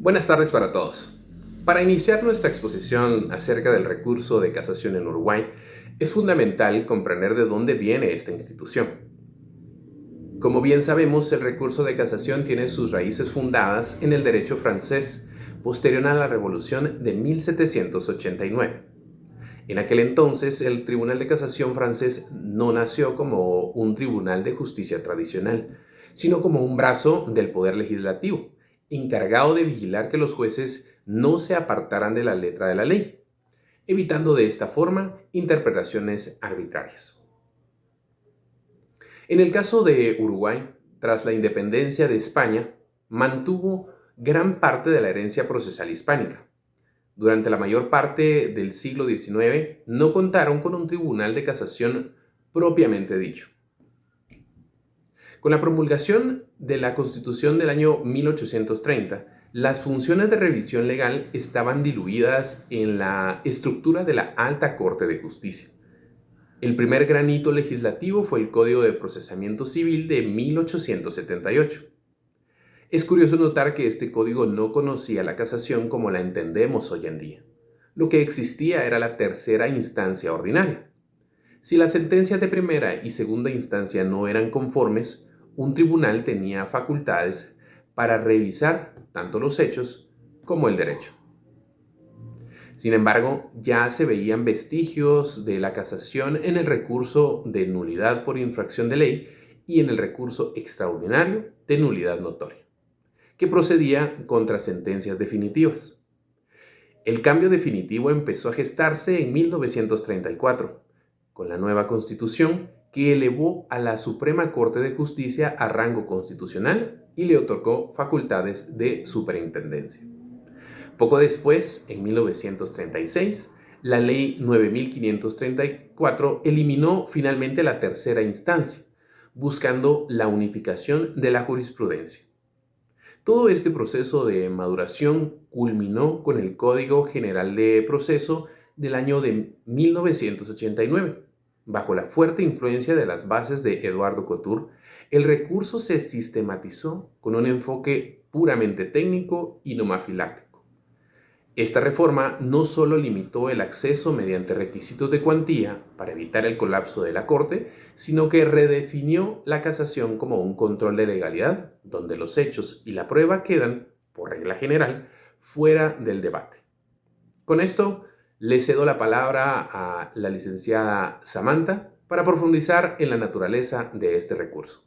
Buenas tardes para todos. Para iniciar nuestra exposición acerca del recurso de casación en Uruguay, es fundamental comprender de dónde viene esta institución. Como bien sabemos, el recurso de casación tiene sus raíces fundadas en el derecho francés, posterior a la Revolución de 1789. En aquel entonces, el Tribunal de Casación francés no nació como un tribunal de justicia tradicional, sino como un brazo del poder legislativo, encargado de vigilar que los jueces no se apartaran de la letra de la ley, evitando de esta forma interpretaciones arbitrarias. En el caso de Uruguay, tras la independencia de España, mantuvo gran parte de la herencia procesal hispánica. Durante la mayor parte del siglo XIX no contaron con un tribunal de casación propiamente dicho. Con la promulgación de la Constitución del año 1830, las funciones de revisión legal estaban diluidas en la estructura de la Alta Corte de Justicia. El primer gran hito legislativo fue el Código de Procesamiento Civil de 1878. Es curioso notar que este código no conocía la casación como la entendemos hoy en día. Lo que existía era la tercera instancia ordinaria. Si las sentencias de primera y segunda instancia no eran conformes, un tribunal tenía facultades para revisar tanto los hechos como el derecho. Sin embargo, ya se veían vestigios de la casación en el recurso de nulidad por infracción de ley y en el recurso extraordinario de nulidad notoria, que procedía contra sentencias definitivas. El cambio definitivo empezó a gestarse en 1934, con la nueva Constitución que elevó a la Suprema Corte de Justicia a rango constitucional y le otorgó facultades de superintendencia. Poco después, en 1936, la Ley 9534 eliminó finalmente la tercera instancia, buscando la unificación de la jurisprudencia. Todo este proceso de maduración culminó con el Código General de Proceso del año de 1989. Bajo la fuerte influencia de las bases de Eduardo Couture, el recurso se sistematizó con un enfoque puramente técnico y nomofiláctico. Esta reforma no solo limitó el acceso mediante requisitos de cuantía para evitar el colapso de la Corte, sino que redefinió la casación como un control de legalidad, donde los hechos y la prueba quedan, por regla general, fuera del debate. Con esto, le cedo la palabra a la licenciada Samantha para profundizar en la naturaleza de este recurso.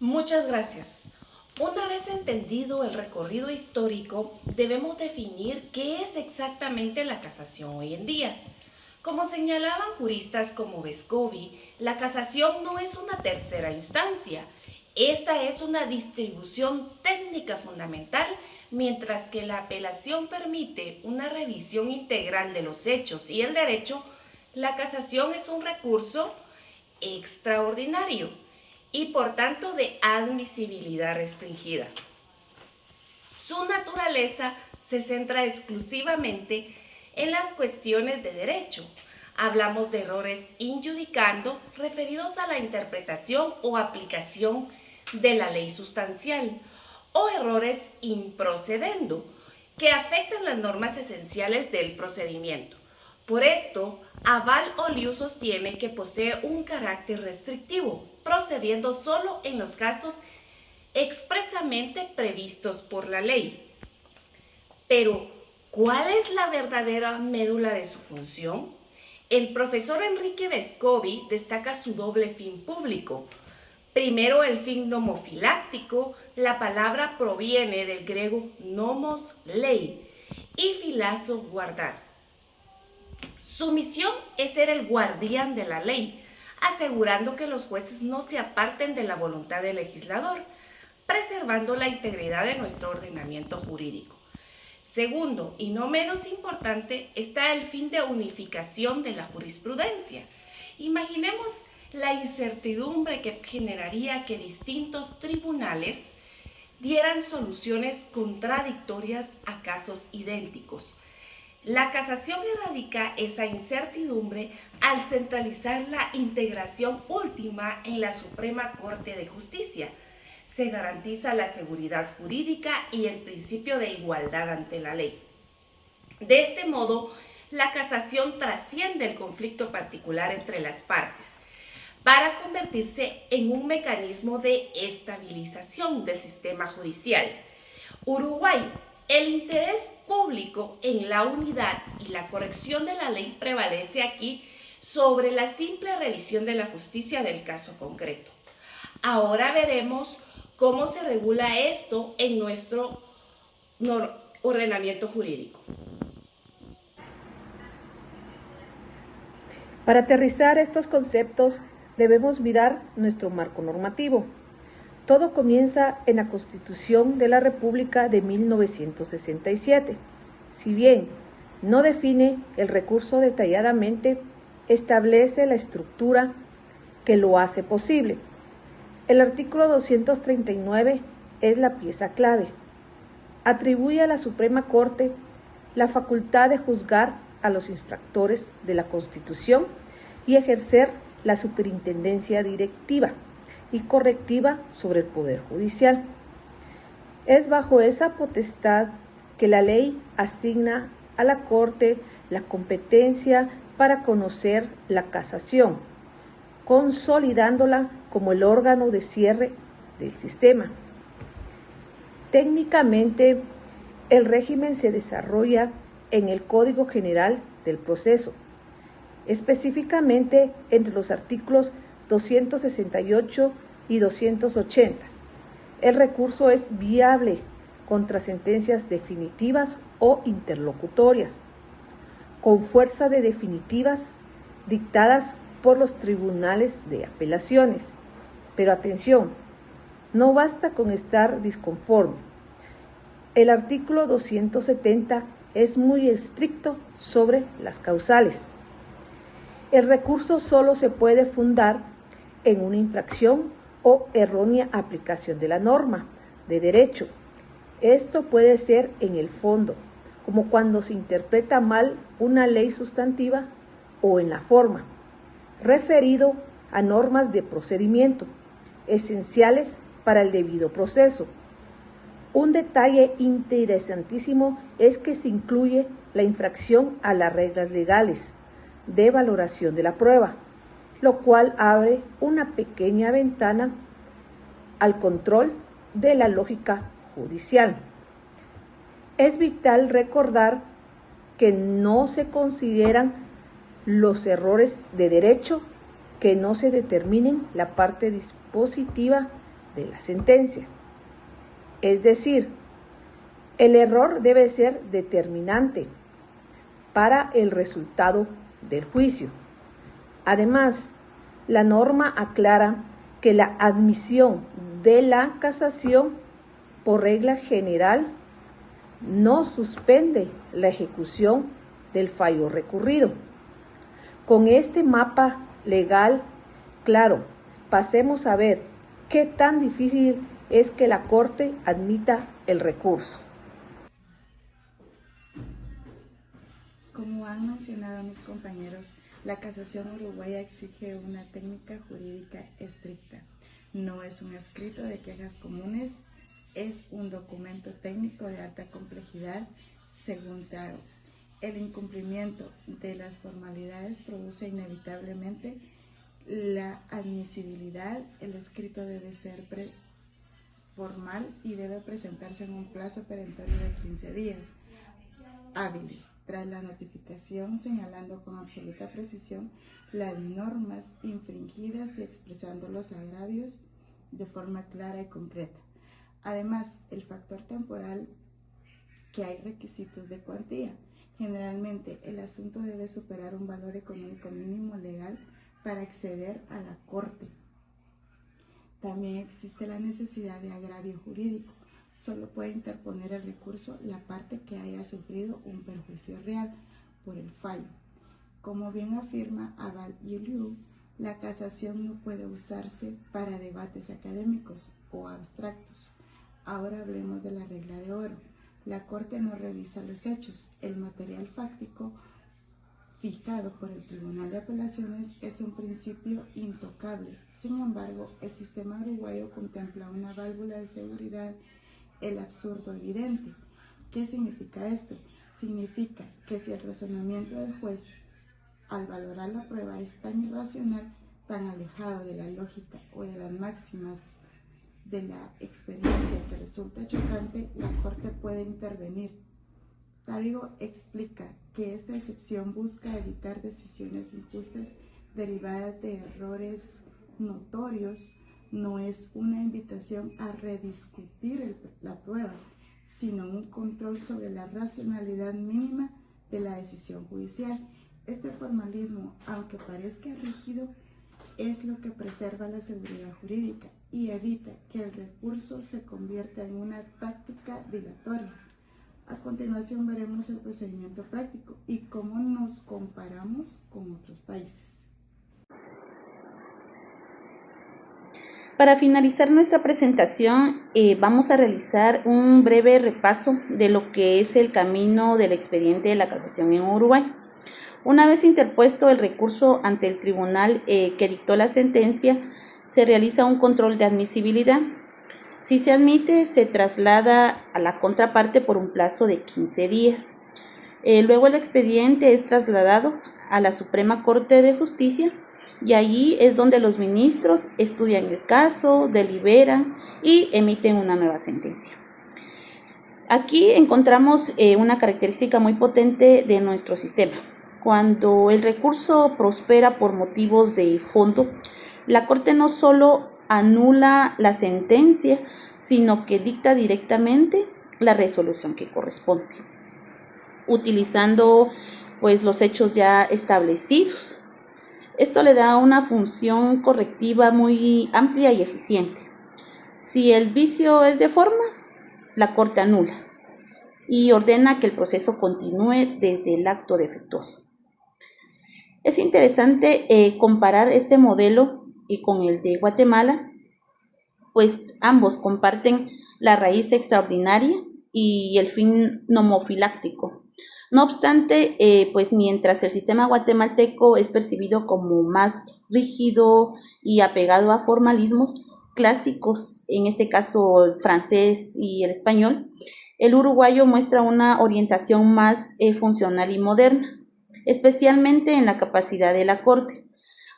Muchas gracias. Una vez entendido el recorrido histórico, debemos definir qué es exactamente la casación hoy en día. Como señalaban juristas como Vescovi, la casación no es una tercera instancia. Esta es una distribución técnica fundamental, mientras que la apelación permite una revisión integral de los hechos y el derecho. La casación es un recurso extraordinario y por tanto de admisibilidad restringida. Su naturaleza se centra exclusivamente en las cuestiones de derecho. Hablamos de errores injudicando referidos a la interpretación o aplicación de la ley sustancial o errores improcedendo que afectan las normas esenciales del procedimiento. Por esto, Aval-Oliu sostiene que posee un carácter restrictivo, procediendo solo en los casos expresamente previstos por la ley. Pero, ¿cuál es la verdadera médula de su función? El profesor Enrique Vescovi destaca su doble fin público. Primero, el fin nomofiláctico. La palabra proviene del griego nomos, ley, y filazo, guardar. Su misión es ser el guardián de la ley, asegurando que los jueces no se aparten de la voluntad del legislador, preservando la integridad de nuestro ordenamiento jurídico. Segundo, y no menos importante, está el fin de unificación de la jurisprudencia. Imaginemos la incertidumbre que generaría que distintos tribunales dieran soluciones contradictorias a casos idénticos. La casación erradica esa incertidumbre al centralizar la integración última en la Suprema Corte de Justicia. Se garantiza la seguridad jurídica y el principio de igualdad ante la ley. De este modo, la casación trasciende el conflicto particular entre las partes para convertirse en un mecanismo de estabilización del sistema judicial. Uruguay, el interés público en la unidad y la corrección de la ley prevalece aquí sobre la simple revisión de la justicia del caso concreto. Ahora veremos cómo se regula esto en nuestro ordenamiento jurídico. Para aterrizar estos conceptos, debemos mirar nuestro marco normativo. Todo comienza en la Constitución de la República de 1967. Si bien no define el recurso detalladamente, establece la estructura que lo hace posible. El artículo 239 es la pieza clave. Atribuye a la Suprema Corte la facultad de juzgar a los infractores de la Constitución y ejercer la superintendencia directiva y correctiva sobre el Poder Judicial. Es bajo esa potestad que la ley asigna a la Corte la competencia para conocer la casación, consolidándola como el órgano de cierre del sistema. Técnicamente, el régimen se desarrolla en el Código General del Proceso, específicamente entre los artículos 268 y 280. El recurso es viable contra sentencias definitivas o interlocutorias, con fuerza de definitivas dictadas por los tribunales de apelaciones. Pero atención, no basta con estar disconforme. El artículo 270 es muy estricto sobre las causales. El recurso solo se puede fundar en una infracción o errónea aplicación de la norma de derecho. Esto puede ser en el fondo, como cuando se interpreta mal una ley sustantiva, o en la forma, referido a normas de procedimiento, esenciales para el debido proceso. Un detalle interesantísimo es que se incluye la infracción a las reglas legales de valoración de la prueba, lo cual abre una pequeña ventana al control de la lógica judicial. Es vital recordar que no se consideran los errores de derecho que no se determinen la parte dispositiva de la sentencia. Es decir, el error debe ser determinante para el resultado del juicio. Además, la norma aclara que la admisión de la casación, por regla general, no suspende la ejecución del fallo recurrido. Con este mapa legal claro, pasemos a ver qué tan difícil es que la Corte admita el recurso. Como han mencionado mis compañeros, la casación uruguaya exige una técnica jurídica estricta. No es un escrito de quejas comunes, es un documento técnico de alta complejidad, según Trago. El incumplimiento de las formalidades produce inevitablemente la admisibilidad. El escrito debe ser formal y debe presentarse en un plazo perentorio de 15 días hábiles, tras la notificación, señalando con absoluta precisión las normas infringidas y expresando los agravios de forma clara y concreta. Además, el factor temporal, que hay requisitos de cuantía. Generalmente, el asunto debe superar un valor económico mínimo legal para acceder a la Corte. También existe la necesidad de agravio jurídico. Solo puede interponer el recurso la parte que haya sufrido un perjuicio real por el fallo. Como bien afirma Aval y Liu, la casación no puede usarse para debates académicos o abstractos. Ahora hablemos de la regla de oro. La Corte no revisa los hechos, el material fáctico fijado por el Tribunal de Apelaciones es un principio intocable. Sin embargo, el sistema uruguayo contempla una válvula de seguridad, el absurdo evidente. ¿Qué significa esto? Significa que si el razonamiento del juez al valorar la prueba es tan irracional, tan alejado de la lógica o de las máximas de la experiencia que resulta chocante, la Corte puede intervenir. Tárrego explica que esta excepción busca evitar decisiones injustas derivadas de errores notorios. No es una invitación a rediscutir la prueba, sino un control sobre la racionalidad mínima de la decisión judicial. Este formalismo, aunque parezca rígido, es lo que preserva la seguridad jurídica y evita que el recurso se convierta en una táctica dilatoria. A continuación veremos el procedimiento práctico y cómo nos comparamos con otros países. Para finalizar nuestra presentación, vamos a realizar un breve repaso de lo que es el camino del expediente de la casación en Uruguay. Una vez interpuesto el recurso ante el tribunal que dictó la sentencia, se realiza un control de admisibilidad. Si se admite, se traslada a la contraparte por un plazo de 15 días. Luego el expediente es trasladado a la Suprema Corte de Justicia y allí es donde los ministros estudian el caso, deliberan y emiten una nueva sentencia. Aquí encontramos una característica muy potente de nuestro sistema. Cuando el recurso prospera por motivos de fondo, la Corte no solo anula la sentencia, sino que dicta directamente la resolución que corresponde, utilizando pues los hechos ya establecidos. Esto le da una función correctiva muy amplia y eficiente. Si el vicio es de forma, la Corte anula y ordena que el proceso continúe desde el acto defectuoso. Es interesante comparar este modelo con el de Guatemala, pues ambos comparten la raíz extraordinaria y el fin nomofiláctico. No obstante, pues mientras el sistema guatemalteco es percibido como más rígido y apegado a formalismos clásicos, en este caso el francés y el español, el uruguayo muestra una orientación más funcional y moderna, especialmente en la capacidad de la Corte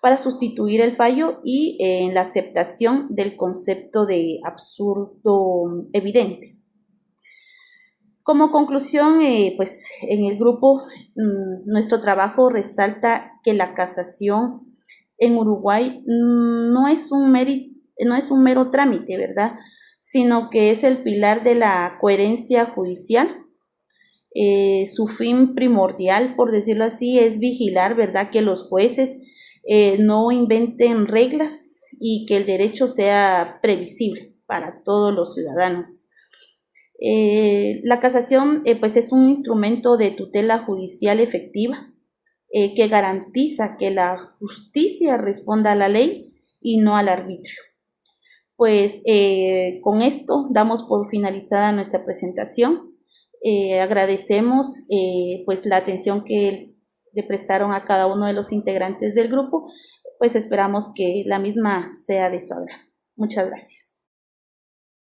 para sustituir el fallo y en la aceptación del concepto de absurdo evidente. Como conclusión, pues en el grupo nuestro trabajo resalta que la casación en Uruguay no es un mero trámite, ¿verdad?, sino que es el pilar de la coherencia judicial. Su fin primordial, por decirlo así, es vigilar, ¿verdad?, que los jueces no inventen reglas y que el derecho sea previsible para todos los ciudadanos. La casación pues es un instrumento de tutela judicial efectiva que garantiza que la justicia responda a la ley y no al arbitrio. Pues con esto damos por finalizada nuestra presentación. Agradecemos pues la atención que le prestaron a cada uno de los integrantes del grupo, pues esperamos que la misma sea de su agrado. Muchas gracias.